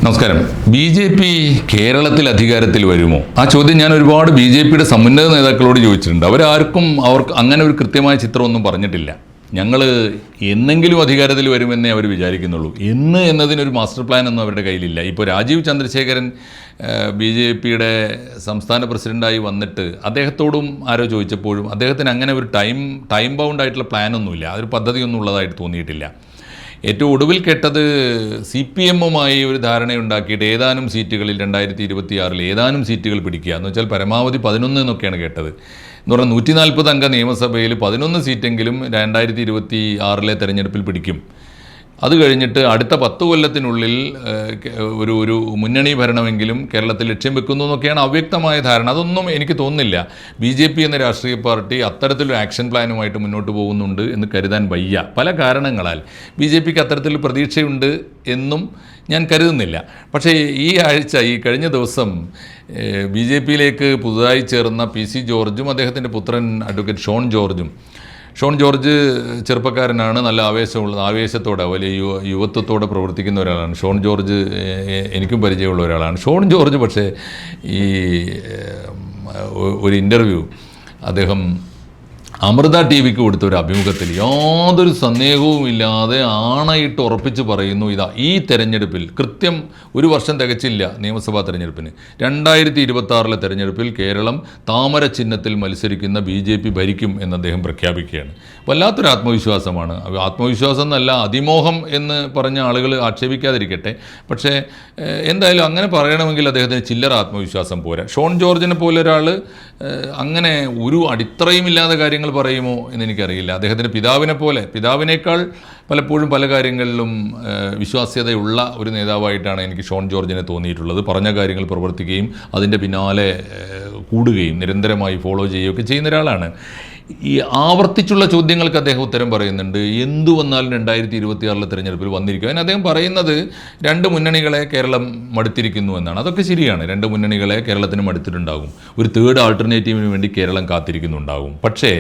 നമസ്കാരം. B J P കേരളത്തിൽ അധികാരത്തിൽ വരുമോ? ആ ചോദ്യം ഞാൻ ഒരുപാട് ബി ജെ പിയുടെ സമുന്നത നേതാക്കളോട് ചോദിച്ചിട്ടുണ്ട്. അവർക്ക് അങ്ങനെ ഒരു കൃത്യമായ ചിത്രമൊന്നും പറഞ്ഞിട്ടില്ല. ഞങ്ങൾ എന്നെങ്കിലും അധികാരത്തിൽ വരുമെന്നേ അവർ വിചാരിക്കുന്നുള്ളൂ. എന്ന് എന്നതിനൊരു മാസ്റ്റർ പ്ലാൻ ഒന്നും അവരുടെ കയ്യിലില്ല. ഇപ്പോൾ രാജീവ് ചന്ദ്രശേഖരൻ ബി ജെ പിയുടെ സംസ്ഥാന പ്രസിഡൻ്റായി വന്നിട്ട് അദ്ദേഹത്തോടും ആരോ ചോദിച്ചപ്പോഴും അദ്ദേഹത്തിന് അങ്ങനെ ഒരു ടൈം ബൗണ്ട് ആയിട്ടുള്ള പ്ലാനൊന്നുമില്ല, അതൊരു പദ്ധതിയൊന്നും ഉള്ളതായിട്ട് തോന്നിയിട്ടില്ല. ഏറ്റവും ഒടുവിൽ കേട്ടത് CPM-ഉമായി ഒരു ധാരണയുണ്ടാക്കിയിട്ട് ഏതാനും സീറ്റുകളിൽ 2026 ഏതാനും സീറ്റുകൾ പിടിക്കുക എന്ന് വെച്ചാൽ പരമാവധി 11 എന്നൊക്കെയാണ് കേട്ടത്. എന്ന് പറഞ്ഞാൽ 140 അംഗ നിയമസഭയിൽ 11 സീറ്റെങ്കിലും 2026 തെരഞ്ഞെടുപ്പിൽ പിടിക്കും. അത് കഴിഞ്ഞിട്ട് അടുത്ത 10 കൊല്ലത്തിനുള്ളിൽ ഒരു മുന്നണി ഭരണമെങ്കിലും കേരളത്തിൽ ലക്ഷ്യം വെക്കുന്നു എന്നൊക്കെയാണ് അവ്യക്തമായ ധാരണ. അതൊന്നും എനിക്ക് തോന്നുന്നില്ല ബി ജെ പി എന്ന രാഷ്ട്രീയ പാർട്ടി അത്തരത്തിലൊരു ആക്ഷൻ പ്ലാനുമായിട്ട് മുന്നോട്ട് പോകുന്നുണ്ട് എന്ന് കരുതാൻ വയ്യ. പല കാരണങ്ങളാൽ ബി ജെ പിക്ക് അത്തരത്തിൽ പ്രതീക്ഷയുണ്ട് എന്നും ഞാൻ കരുതുന്നില്ല. പക്ഷേ ഈ കഴിഞ്ഞ ദിവസം ബി ജെ പിയിലേക്ക് പുതുതായി ചേർന്ന PC ജോർജും അദ്ദേഹത്തിൻ്റെ പുത്രൻ അഡ്വക്കേറ്റ് ഷോൺ ജോർജ് ചെറുപ്പക്കാരനാണ്, നല്ല ആവേശത്തോടെ വലിയ യുവത്വത്തോടെ പ്രവർത്തിക്കുന്ന ഒരാളാണ്. ഷോൺ ജോർജ് എനിക്കും പരിചയമുള്ള ഒരാളാണ്. ഷോൺ ജോർജ് പക്ഷേ ഈ ഒരു ഇൻ്റർവ്യൂ അദ്ദേഹം അമൃത TV-ക്ക് കൊടുത്ത ഒരു അഭിമുഖത്തിൽ യാതൊരു സന്ദേഹവുമില്ലാതെ ആണയിട്ട് ഉറപ്പിച്ച് പറയുന്നു, ഈ തെരഞ്ഞെടുപ്പിൽ കൃത്യം ഒരു വർഷം തികച്ചില്ല നിയമസഭാ തെരഞ്ഞെടുപ്പിന്, 2026 തെരഞ്ഞെടുപ്പിൽ കേരളം താമര ചിഹ്നത്തിൽ മത്സരിക്കുന്ന BJP ഭരിക്കും എന്ന് അദ്ദേഹം പ്രഖ്യാപിക്കുകയാണ്. വല്ലാത്തൊരു ആത്മവിശ്വാസമാണ്. ആത്മവിശ്വാസം എന്നല്ല, അതിമോഹം എന്ന് പറഞ്ഞ ആളുകൾ ആക്ഷേപിക്കാതിരിക്കട്ടെ. പക്ഷേ എന്തായാലും അങ്ങനെ പറയണമെങ്കിൽ അദ്ദേഹത്തിന് ചില്ലറ ആത്മവിശ്വാസം പോരാ. ഷോൺ ജോർജിനെ പോലെ ഒരാൾ അങ്ങനെ ഒരു അടിത്തറയുമില്ലാതെ കാര്യങ്ങൾ പറയുമോ എന്നെനിക്കറിയില്ല. അദ്ദേഹത്തിൻ്റെ പിതാവിനേക്കാൾ പലപ്പോഴും പല കാര്യങ്ങളിലും വിശ്വാസ്യതയുള്ള ഒരു നേതാവായിട്ടാണ് എനിക്ക് ഷോൺ ജോർജിനെ തോന്നിയിട്ടുള്ളത്. പറഞ്ഞ കാര്യങ്ങൾ പ്രവർത്തിക്കുകയും അതിൻ്റെ പിന്നാലെ കൂടുകയും നിരന്തരമായി ഫോളോ ചെയ്യുകയൊക്കെ ചെയ്യുന്ന ഒരാളാണ്. ഈ ആവർത്തിച്ചുള്ള ചോദ്യങ്ങൾക്ക് അദ്ദേഹം ഉത്തരം പറയുന്നുണ്ട്. എന്തു വന്നാലും 2026 തെരഞ്ഞെടുപ്പിൽ വന്നിരിക്കും. അതിന് അദ്ദേഹം പറയുന്നത് 2 മുന്നണികളെ കേരളം മടുത്തിരിക്കുന്നു എന്നാണ്. അതൊക്കെ ശരിയാണ്. 2 മുന്നണികളെ കേരളത്തിന് മടുത്തിട്ടുണ്ടാകും. ഒരു തേർഡ് ആൾട്ടർനേറ്റീവിന് വേണ്ടി കേരളം കാത്തിരിക്കുന്നുണ്ടാകും. പക്ഷേ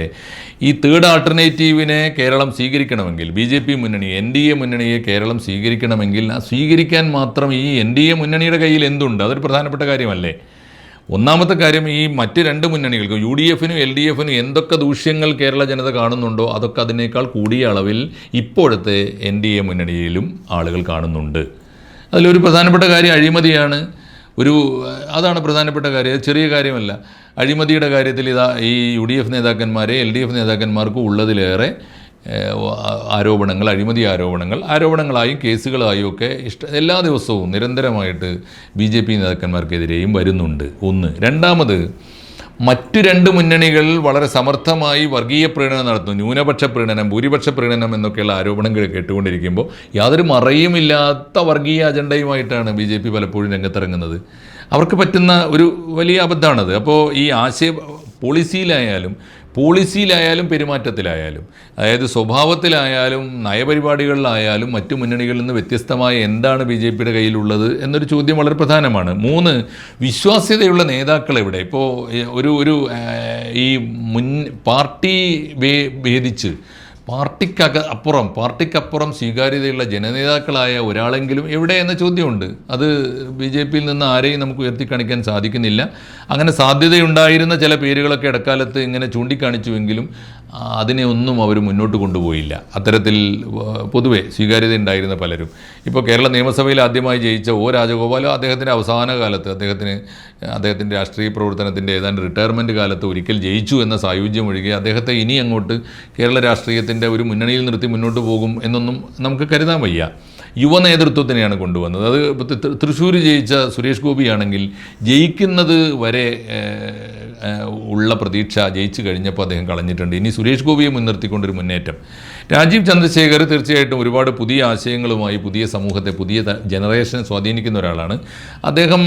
ഈ തേർഡ് ആൾട്ടർനേറ്റീവിനെ കേരളം സ്വീകരിക്കണമെങ്കിൽ, BJP മുന്നണി NDA മുന്നണിയെ കേരളം സ്വീകരിക്കണമെങ്കിൽ സ്വീകരിക്കാൻ മാത്രം ഈ NDA മുന്നണിയുടെ കയ്യിൽ എന്തുണ്ട്? അതൊരു പ്രധാനപ്പെട്ട കാര്യമല്ലേ? ഒന്നാമത്തെ കാര്യം, ഈ മറ്റ് 2 മുന്നണികൾക്കും UDF-നും LDF-നും എന്തൊക്കെ ദൂഷ്യങ്ങൾ കേരള ജനത കാണുന്നുണ്ടോ അതൊക്കെ അതിനേക്കാൾ കൂടിയ അളവിൽ ഇപ്പോഴത്തെ NDA മുന്നണിയിലും ആളുകൾ കാണുന്നുണ്ട്. അതിലൊരു പ്രധാനപ്പെട്ട കാര്യം അഴിമതിയാണ്. അതാണ് പ്രധാനപ്പെട്ട കാര്യം, ചെറിയ കാര്യമല്ല. അഴിമതിയുടെ കാര്യത്തിൽ ഈ UDF നേതാക്കന്മാരെ LDF നേതാക്കന്മാർക്ക് ഉള്ളതിലേറെ അഴിമതി ആരോപണങ്ങളായും കേസുകളായും ഒക്കെ എല്ലാ ദിവസവും നിരന്തരമായിട്ട് BJP നേതാക്കന്മാർക്കെതിരെയും വരുന്നുണ്ട്. ഒന്ന്. രണ്ടാമത്, മറ്റു 2 മുന്നണികൾ വളരെ സമർത്ഥമായി വർഗീയ പ്രീണനം നടത്തുന്നു. ന്യൂനപക്ഷ പ്രീണനം, ഭൂരിപക്ഷ പ്രീണനം എന്നൊക്കെയുള്ള ആരോപണങ്ങൾ കേട്ടുകൊണ്ടിരിക്കുമ്പോൾ യാതൊരു മറയുമില്ലാത്ത വർഗീയ അജണ്ടയുമായിട്ടാണ് BJP പലപ്പോഴും രംഗത്തിറങ്ങുന്നത്. അവർക്ക് പറ്റുന്ന ഒരു വലിയ അബദ്ധമാണത്. അപ്പോൾ ഈ പോളിസിയിലായാലും പെരുമാറ്റത്തിലായാലും, അതായത് സ്വഭാവത്തിലായാലും നയപരിപാടികളിലായാലും മറ്റു മുന്നണികളിൽ നിന്ന് വ്യത്യസ്തമായ എന്താണ് BJPയുടെ കയ്യിലുള്ളത് എന്നൊരു ചോദ്യം വളരെ പ്രധാനമാണ്. 3, വിശ്വാസ്യതയുള്ള നേതാക്കൾ എവിടെ? ഇപ്പോൾ ഈ പാർട്ടി ഭേദിച്ച് പാർട്ടിക്കപ്പുറം സ്വീകാര്യതയുള്ള ജനനേതാക്കളായ ഒരാളെങ്കിലും എവിടെ എന്ന ചോദ്യമുണ്ട്. അത് BJP-യിൽ നിന്ന് ആരെയും നമുക്ക് ഉയർത്തിക്കാണിക്കാൻ സാധിക്കുന്നില്ല. അങ്ങനെ സാധ്യതയുണ്ടായിരുന്ന ചില പേരുകളൊക്കെ ഇടക്കാലത്ത് ഇങ്ങനെ ചൂണ്ടിക്കാണിച്ചുവെങ്കിലും അതിനെ ഒന്നും അവർ മുന്നോട്ട് കൊണ്ടുപോയില്ല. അത്തരത്തിൽ പൊതുവെ സ്വീകാര്യത ഉണ്ടായിരുന്ന പലരും, ഇപ്പോൾ കേരള നിയമസഭയിൽ ആദ്യമായി ജയിച്ച രാജഗോപാലോ അദ്ദേഹത്തിൻ്റെ അവസാന കാലത്ത് അദ്ദേഹത്തിൻ്റെ രാഷ്ട്രീയ പ്രവർത്തനത്തിൻ്റെ ഏതാണ്ട് റിട്ടയർമെൻറ്റ് കാലത്ത് ഒരിക്കൽ ജയിച്ചു എന്ന സായുജ്യം ഒഴികെ അദ്ദേഹത്തെ ഇനി അങ്ങോട്ട് കേരള രാഷ്ട്രീയത്തിൻ്റെ ഒരു മുന്നണിയിൽ നിർത്തി മുന്നോട്ട് പോകും എന്നൊന്നും നമുക്ക് കരുതാൻ വയ്യ. യുവ നേതൃത്വത്തിനെയാണ് കൊണ്ടുവന്നത്. അത് തൃശ്ശൂർ ജയിച്ച സുരേഷ് ഗോപിയാണെങ്കിൽ ജയിക്കുന്നത് വരെ ഉള്ള പ്രതീക്ഷ ജയിച്ചു കഴിഞ്ഞപ്പോൾ അദ്ദേഹം കളഞ്ഞിട്ടുണ്ട്. ഇനി സുരേഷ് ഗോപിയെ മുൻനിർത്തിക്കൊണ്ടൊരു മുന്നേറ്റം. രാജീവ് ചന്ദ്രശേഖർ തീർച്ചയായിട്ടും ഒരുപാട് പുതിയ ആശയങ്ങളുമായി പുതിയ സമൂഹത്തെ, പുതിയ ജനറേഷനെ സ്വാധീനിക്കുന്ന ഒരാളാണ് അദ്ദേഹം.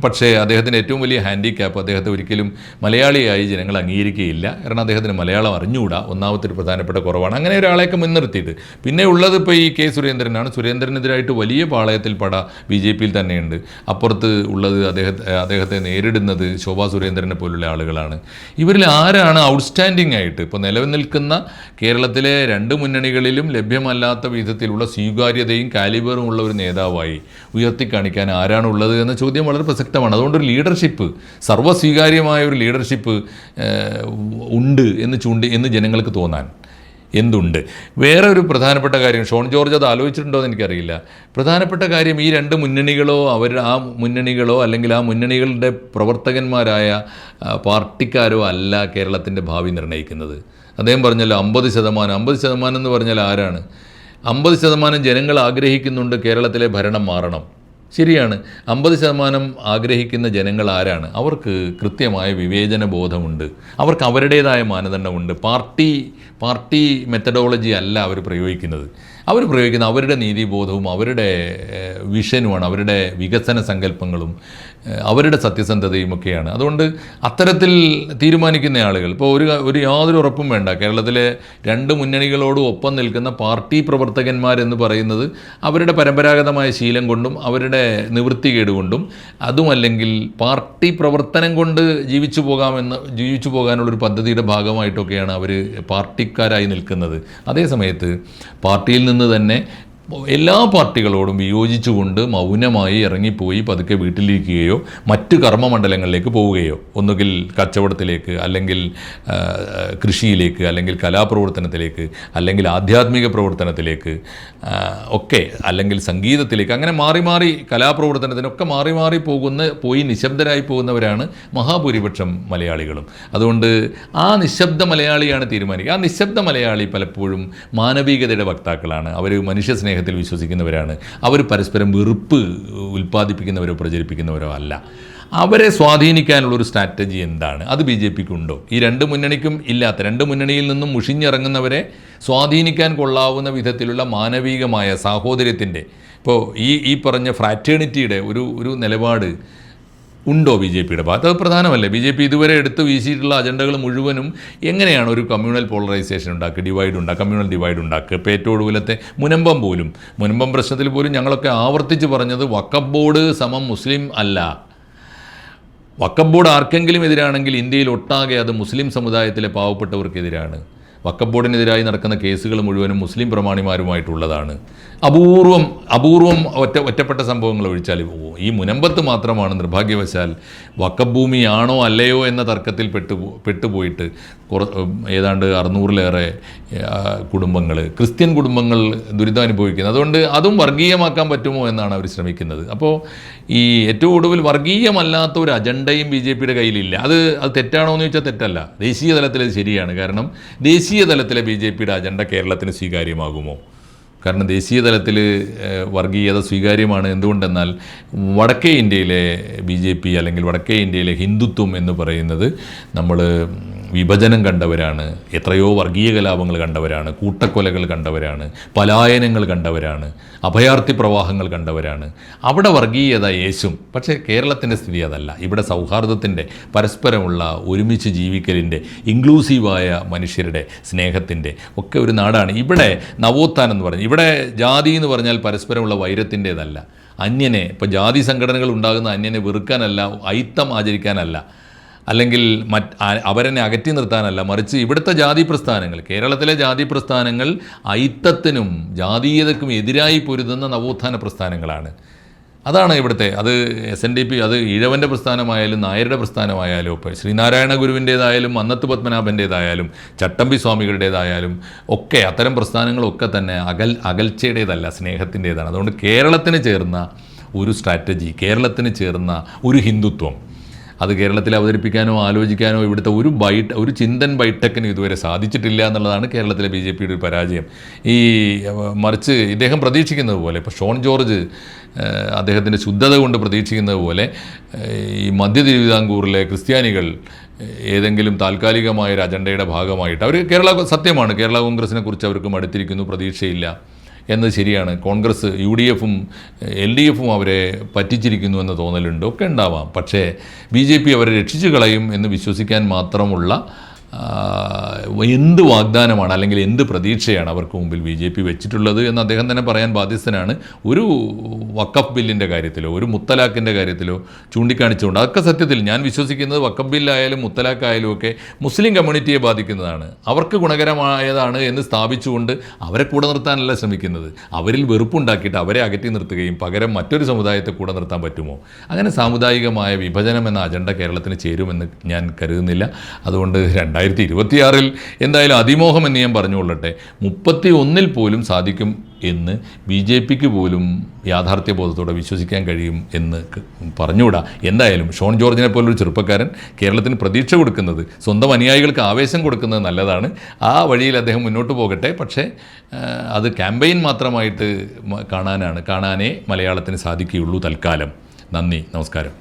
പക്ഷേ അദ്ദേഹത്തിൻ്റെ ഏറ്റവും വലിയ ഹാൻഡിക്യാപ്പ്, അദ്ദേഹത്തെ ഒരിക്കലും മലയാളിയായി ജനങ്ങൾ അംഗീകരിക്കുകയില്ല. കാരണം അദ്ദേഹത്തിന് മലയാളം അറിഞ്ഞുകൂടാ, ഒന്നാമത്തെ ഒരു പ്രധാനപ്പെട്ട കുറവാണ്. അങ്ങനെ ഒരാളെയൊക്കെ മുൻനിർത്തിയിട്ട് പിന്നെ ഉള്ളത് ഇപ്പോൾ ഈ K. സുരേന്ദ്രനാണ്. സുരേന്ദ്രനെതിരായിട്ട് വലിയ പാളയത്തിൽ BJP-യിൽ തന്നെയുണ്ട്. അപ്പുറത്ത് ഉള്ളത് അദ്ദേഹത്തെ നേരിടുന്നത് ശോഭാ സുരേന്ദ്രനെ പോലുള്ള ആളുകളാണ്. ഇവരിൽ ആരാണ് ഔട്ട്സ്റ്റാൻഡിംഗ് ആയിട്ട് ഇപ്പോൾ നിലനിൽക്കുന്ന കേരളത്തിലെ രണ്ട് മുന്നണികളിലും ലഭ്യമല്ലാത്ത വിധത്തിലുള്ള സ്വീകാര്യതയും കാലിബറും ഉള്ള ഒരു നേതാവായി ഉയർത്തിക്കാണിക്കാൻ ആരാണുള്ളത് എന്ന ചോദ്യം വളരെ പ്രസക്തമാണ്. അതുകൊണ്ടൊരു ലീഡർഷിപ്പ്, സർവ്വസ്വീകാര്യമായ ഒരു ലീഡർഷിപ്പ് ഉണ്ട് എന്ന് ജനങ്ങൾക്ക് തോന്നാൻ എന്തുണ്ട്? വേറെ ഒരു പ്രധാനപ്പെട്ട കാര്യം, ഷോൺ ജോർജ് അത് ആലോചിച്ചിട്ടുണ്ടോ എന്ന് എനിക്കറിയില്ല. പ്രധാനപ്പെട്ട കാര്യം, ഈ രണ്ട് മുന്നണികളോ ആ മുന്നണികളോ അല്ലെങ്കിൽ ആ മുന്നണികളുടെ പ്രവർത്തകന്മാരായ പാർട്ടിക്കാരോ അല്ല കേരളത്തിൻ്റെ ഭാവി നിർണ്ണയിക്കുന്നത്. അദ്ദേഹം പറഞ്ഞല്ലോ 50% എന്ന് പറഞ്ഞാൽ ആരാണ്? 50% ജനങ്ങൾ ആഗ്രഹിക്കുന്നുണ്ട് കേരളത്തിലെ ഭരണം മാറണം. ശരിയാണ്. 50% ആഗ്രഹിക്കുന്ന ജനങ്ങൾ ആരാണ്? അവർക്ക് കൃത്യമായ വിവേചന ബോധമുണ്ട്, അവർക്ക് അവരുടേതായ മാനദണ്ഡമുണ്ട്. പാർട്ടി മെത്തഡോളജി അല്ല അവർ പ്രയോഗിക്കുന്നത്. അവരുടെ നീതിബോധവും അവരുടെ വിഷനുമാണ്, അവരുടെ വികസന സങ്കല്പങ്ങളും അവരുടെ സത്യസന്ധതയും ഒക്കെയാണ്. അതുകൊണ്ട് അത്തരത്തിൽ തീരുമാനിക്കുന്ന ആളുകൾ ഇപ്പോൾ ഒരു യാതൊരു ഉറപ്പും വേണ്ട, കേരളത്തിലെ രണ്ട് മുന്നണികളോടും ഒപ്പം നിൽക്കുന്ന പാർട്ടി പ്രവർത്തകന്മാരെന്ന് പറയുന്നത് അവരുടെ പരമ്പരാഗതമായ ശീലം കൊണ്ടും അവരുടെ നിവൃത്തികേട് കൊണ്ടും അതുമല്ലെങ്കിൽ പാർട്ടി പ്രവർത്തനം കൊണ്ട് ജീവിച്ചു പോകാനുള്ളൊരു പദ്ധതിയുടെ ഭാഗമായിട്ടൊക്കെയാണ് അവർ പാർട്ടിക്കാരായി നിൽക്കുന്നത്. അതേസമയത്ത് പാർട്ടിയിൽ നിന്ന് തന്നെ എല്ലാ പാർട്ടികളോടും വിയോജിച്ചുകൊണ്ട് മൗനമായി ഇറങ്ങിപ്പോയി പതുക്കെ വീട്ടിലിരിക്കുകയോ മറ്റ് കർമ്മമണ്ഡലങ്ങളിലേക്ക് പോവുകയോ, ഒന്നുകിൽ കച്ചവടത്തിലേക്ക്, അല്ലെങ്കിൽ കൃഷിയിലേക്ക്, അല്ലെങ്കിൽ കലാപ്രവർത്തനത്തിലേക്ക്, അല്ലെങ്കിൽ ആധ്യാത്മിക പ്രവർത്തനത്തിലേക്ക് ഒക്കെ, അല്ലെങ്കിൽ സംഗീതത്തിലേക്ക്, അങ്ങനെ മാറി കലാപ്രവർത്തനത്തിനൊക്കെ പോയി നിശബ്ദരായി പോകുന്നവരാണ് മഹാഭൂരിപക്ഷം മലയാളികളും. അതുകൊണ്ട് ആ നിശബ്ദ മലയാളിയാണ് തീരുമാനിക്കുക. ആ നിശബ്ദ മലയാളി പലപ്പോഴും മാനവികതയുടെ വക്താക്കളാണ്. അവർ മനുഷ്യ സ്നേഹത്തിൽ വിശ്വസിക്കുന്നവരാണ്. അവർ പരസ്പരം വെറുപ്പ് ഉൽപ്പാദിപ്പിക്കുന്നവരോ പ്രചരിപ്പിക്കുന്നവരോ അല്ല. അവരെ സ്വാധീനിക്കാനുള്ളൊരു സ്ട്രാറ്റജി എന്താണ്? അത് BJPക്ക് ഉണ്ടോ? ഈ രണ്ട് മുന്നണിക്കും ഇല്ലാത്ത, രണ്ട് മുന്നണിയിൽ നിന്നും മുഷിഞ്ഞിറങ്ങുന്നവരെ സ്വാധീനിക്കാൻ കൊള്ളാവുന്ന വിധത്തിലുള്ള മാനവികമായ സാഹോദര്യത്തിൻ്റെ, ഇപ്പോൾ ഈ പറഞ്ഞ ഫ്രാറ്റേണിറ്റിയുടെ ഒരു നിലപാട് ഉണ്ടോ BJPയുടെ ഭാഗത്ത്? അത് പ്രധാനമല്ലേ? BJP ഇതുവരെ എടുത്ത് വീശിയിട്ടുള്ള അജണ്ടകൾ മുഴുവനും എങ്ങനെയാണ് ഒരു കമ്മ്യൂണൽ പോളറൈസേഷൻ ഉണ്ടാക്കുക, കമ്മ്യൂണൽ ഡിവൈഡ് ഉണ്ടാക്കുക. ഇപ്പോൾ ഏറ്റവും ഒടുവിലത്തെ മുനമ്പം പ്രശ്നത്തിൽ പോലും ഞങ്ങളൊക്കെ ആവർത്തിച്ച് പറഞ്ഞത് വഖഫ് ബോർഡ് സമം മുസ്ലിം അല്ല. വഖഫ് ബോർഡ് ആർക്കെങ്കിലും എതിരാണെങ്കിൽ ഇന്ത്യയിൽ ഒട്ടാകെ അത് മുസ്ലിം സമുദായത്തിലെ പാവപ്പെട്ടവർക്കെതിരാണ്. വഖഫ് ബോർഡിനെതിരായി നടക്കുന്ന കേസുകൾ മുഴുവനും മുസ്ലിം പ്രമാണിമാരുമായിട്ടുള്ളതാണ്. അപൂർവം ഒറ്റപ്പെട്ട സംഭവങ്ങൾ ഒഴിച്ചാൽ ഈ മുനമ്പത്ത് മാത്രമാണ് നിർഭാഗ്യവശാൽ വഖഫ് ഭൂമിയാണോ അല്ലയോ എന്ന തർക്കത്തിൽ പെട്ടുപോയിട്ട് ഏതാണ്ട് 600-ലേറെ കുടുംബങ്ങൾ, ക്രിസ്ത്യൻ കുടുംബങ്ങൾ ദുരിതം അനുഭവിക്കുന്നത്. അതുകൊണ്ട് അതും വർഗീയമാക്കാൻ പറ്റുമോ എന്നാണ് അവർ ശ്രമിക്കുന്നത്. അപ്പോൾ ഈ ഏറ്റവും ഒടുവിൽ വർഗീയമല്ലാത്ത ഒരു അജണ്ടയും BJPയുടെ കയ്യിലില്ല. അത് തെറ്റാണോ എന്ന് ചോദിച്ചാൽ തെറ്റല്ല. ദേശീയ തലത്തിൽ അത് ശരിയാണ്. കാരണം ദേശീയ തലത്തിലെ BJPയുടെ അജണ്ട കേരളത്തിന് സ്വീകാര്യമാകുമോ? കാരണം ദേശീയ തലത്തിൽ വർഗീയത സ്വീകാര്യമാണ്. എന്തുകൊണ്ടെന്നാൽ വടക്കേ ഇന്ത്യയിലെ BJP അല്ലെങ്കിൽ വടക്കേ ഇന്ത്യയിലെ ഹിന്ദുത്വം എന്ന് പറയുന്നത് നമ്മൾ വിഭജനം കണ്ടവരാണ്, എത്രയോ വർഗീയ കലാപങ്ങൾ കണ്ടവരാണ്, കൂട്ടക്കൊലകൾ കണ്ടവരാണ്, പലായനങ്ങൾ കണ്ടവരാണ്, അഭയാർത്ഥി പ്രവാഹങ്ങൾ കണ്ടവരാണ്. അവിടെ വർഗീയത യേശും. പക്ഷേ കേരളത്തിൻ്റെ സ്ഥിതി അതല്ല. ഇവിടെ സൗഹാർദ്ദത്തിൻ്റെ, പരസ്പരമുള്ള ഒരുമിച്ച് ജീവിക്കലിൻ്റെ, ഇൻക്ലൂസീവായ മനുഷ്യരുടെ സ്നേഹത്തിൻ്റെ ഒക്കെ ഒരു നാടാണ്. ഇവിടെ നവോത്ഥാനം എന്ന് പറഞ്ഞാൽ, ഇവിടെ ജാതി എന്ന് പറഞ്ഞാൽ പരസ്പരമുള്ള വൈരത്തിൻ്റേതല്ല. അന്യനെ, ഇപ്പോൾ ജാതി സംഘടനകൾ ഉണ്ടാകുന്ന അന്യനെ വെറുക്കാനല്ല, ഐത്തം ആചരിക്കാനല്ല, അല്ലെങ്കിൽ അവരെന്നെ അകറ്റി നിർത്താനല്ല, മറിച്ച് ഇവിടുത്തെ ജാതി പ്രസ്ഥാനങ്ങൾ, കേരളത്തിലെ ജാതി പ്രസ്ഥാനങ്ങൾ ഐത്തത്തിനും ജാതീയതയ്ക്കും എതിരായി പൊരുതുന്ന നവോത്ഥാന പ്രസ്ഥാനങ്ങളാണ്. അതാണ് ഇവിടുത്തെ. അത് SNDP, അത് ഈഴവൻ്റെ പ്രസ്ഥാനമായാലും നായരുടെ പ്രസ്ഥാനമായാലും, ഇപ്പോൾ ശ്രീനാരായണ ഗുരുവിൻ്റേതായാലും മന്നത്ത് പത്മനാഭൻ്റേതായാലും ചട്ടമ്പി സ്വാമികളുടേതായാലും ഒക്കെ അത്തരം പ്രസ്ഥാനങ്ങളൊക്കെ തന്നെ അകൽച്ചയുടേതല്ല, സ്നേഹത്തിൻ്റേതാണ്. അതുകൊണ്ട് കേരളത്തിന് ചേർന്ന ഒരു സ്ട്രാറ്റജി, കേരളത്തിന് ചേർന്ന ഒരു ഹിന്ദുത്വം, അത് കേരളത്തിൽ അവതരിപ്പിക്കാനോ ആലോചിക്കാനോ ഇവിടുത്തെ ഒരു ചിന്തൻ ബൈടെക്കിന് ഇതുവരെ സാധിച്ചിട്ടില്ല എന്നുള്ളതാണ് കേരളത്തിലെ BJPയുടെ ഒരു പരാജയം. മറിച്ച് ഇദ്ദേഹം പ്രതീക്ഷിക്കുന്നത് പോലെ, ഇപ്പോൾ ഷോൺ ജോർജ് അദ്ദേഹത്തിൻ്റെ ശുദ്ധത കൊണ്ട് പ്രതീക്ഷിക്കുന്നത് പോലെ ഈ മധ്യ തിരുവിതാംകൂറിലെ ക്രിസ്ത്യാനികൾ ഏതെങ്കിലും താൽക്കാലികമായൊരു അജണ്ടയുടെ ഭാഗമായിട്ട് സത്യമാണ്, കേരള കോൺഗ്രസിനെ കുറിച്ച് അവർക്ക് മടുത്തിരിക്കുന്നു, പ്രതീക്ഷയില്ല എന്നത് ശരിയാണ്. കോൺഗ്രസ്, UDFും LDFും അവരെ പറ്റിച്ചിരിക്കുന്നു എന്ന തോന്നലുണ്ട്, ഒക്കെ ഉണ്ടാവാം. പക്ഷേ BJP അവരെ രക്ഷിച്ചു കളയും എന്ന് വിശ്വസിക്കാൻ മാത്രമുള്ള എന്ത് വാഗ്ദാനമാണ് അല്ലെങ്കിൽ എന്ത് പ്രതീക്ഷയാണ് അവർക്ക് മുമ്പിൽ BJP വെച്ചിട്ടുള്ളത് എന്ന് അദ്ദേഹം തന്നെ പറയാൻ ബാധ്യസ്ഥനാണ്. ഒരു വഖഫ് ബില്ലിൻ്റെ കാര്യത്തിലോ ഒരു മുത്തലാഖിൻ്റെ കാര്യത്തിലോ ചൂണ്ടിക്കാണിച്ചുകൊണ്ട്, അതൊക്കെ സത്യത്തിൽ ഞാൻ വിശ്വസിക്കുന്നത് വഖഫ് ബില്ലായാലും മുത്തലാഖായാലും ഒക്കെ മുസ്ലിം കമ്മ്യൂണിറ്റിയെ ബാധിക്കുന്നതാണ്, അവർക്ക് ഗുണകരമായതാണ് എന്ന് സ്ഥാപിച്ചുകൊണ്ട് അവരെ കൂടെ നിർത്താനല്ല ശ്രമിക്കുന്നത്. അവരിൽ വെറുപ്പുണ്ടാക്കിയിട്ട് അവരെ അകറ്റി നിർത്തുകയും പകരം മറ്റൊരു സമുദായത്തെ കൂടെ നിർത്താൻ പറ്റുമോ? അങ്ങനെ സാമുദായികമായ വിഭജനം എന്ന അജണ്ട കേരളത്തിന് ചേരുമെന്ന് ഞാൻ കരുതുന്നില്ല. അതുകൊണ്ട് 2026 എന്തായാലും അതിമോഹം എന്ന് ഞാൻ പറഞ്ഞുകൊള്ളട്ടെ, 31 പോലും സാധിക്കും എന്ന് BJPക്ക് പോലും യാഥാർത്ഥ്യബോധത്തോടെ വിശ്വസിക്കാൻ കഴിയും എന്ന് പറഞ്ഞുകൂടാ. എന്തായാലും ഷോൺ ജോർജിനെ പോലൊരു ചെറുപ്പക്കാരൻ കേരളത്തിന് പ്രതീക്ഷ കൊടുക്കുന്നത്, സ്വന്തം അനുയായികൾക്ക് ആവേശം കൊടുക്കുന്നത് നല്ലതാണ്. ആ വഴിയിൽ അദ്ദേഹം മുന്നോട്ട് പോകട്ടെ. പക്ഷേ അത് ക്യാമ്പയിൻ മാത്രമായിട്ട് കാണാനേ മലയാളത്തിന് സാധിക്കുകയുള്ളൂ തൽക്കാലം. നന്ദി, നമസ്കാരം.